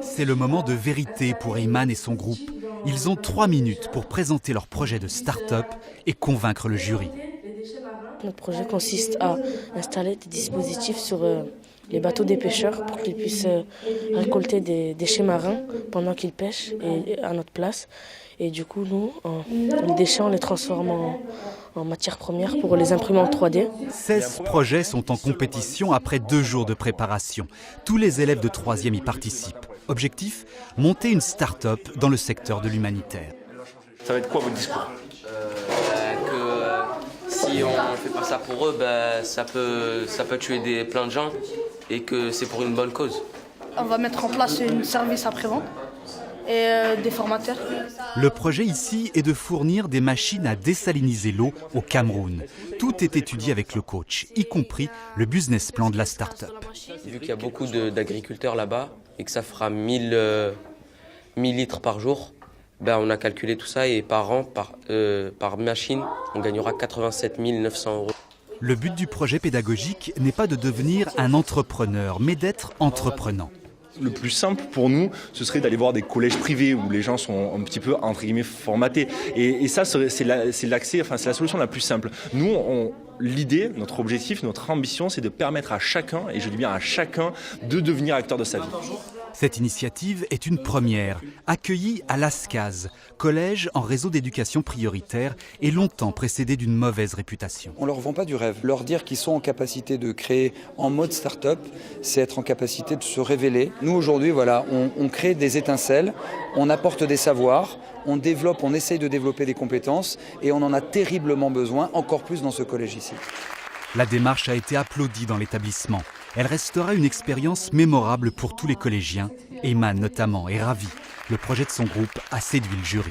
C'est le moment de vérité pour Eyman et son groupe. Ils ont 3 minutes pour présenter leur projet de start-up et convaincre le jury. Notre projet consiste à installer des dispositifs sur les bateaux des pêcheurs pour qu'ils puissent récolter des déchets marins pendant qu'ils pêchent et à notre place. Et du coup, nous, les déchets, on les transforme en matière première pour les imprimer en 3D. 16 projets sont en compétition après 2 jours de préparation. Tous les élèves de 3e y participent. Objectif, monter une start-up dans le secteur de l'humanitaire. Ça va être quoi votre discours? Si on ne fait pas ça pour eux, ça peut tuer plein de gens et que c'est pour une bonne cause. On va mettre en place un service après-vente et des formateurs. Le projet ici est de fournir des machines à désaliniser l'eau au Cameroun. Tout est étudié avec le coach, y compris le business plan de la start-up. Vu qu'il y a beaucoup d'agriculteurs là-bas et que ça fera 1000 litres par jour, on a calculé tout ça et par an, par machine, on gagnera 87 900 €. Le but du projet pédagogique n'est pas de devenir un entrepreneur, mais d'être entreprenant. Le plus simple pour nous, ce serait d'aller voir des collèges privés où les gens sont un petit peu, entre guillemets, formatés. Et ça, c'est l'accès, c'est la solution la plus simple. Nous, l'idée, notre objectif, notre ambition, c'est de permettre à chacun, et je dis bien à chacun, de devenir acteur de sa vie. Cette initiative est une première, accueillie à l'ASCAZ, collège en réseau d'éducation prioritaire et longtemps précédé d'une mauvaise réputation. On ne leur vend pas du rêve. Leur dire qu'ils sont en capacité de créer en mode start-up, c'est être en capacité de se révéler. Nous aujourd'hui, voilà, on crée des étincelles, on apporte des savoirs, on essaye de développer des compétences et on en a terriblement besoin, encore plus dans ce collège ici. La démarche a été applaudie dans l'établissement. Elle restera une expérience mémorable pour tous les collégiens. Eyman notamment est ravi. Le projet de son groupe a séduit le jury.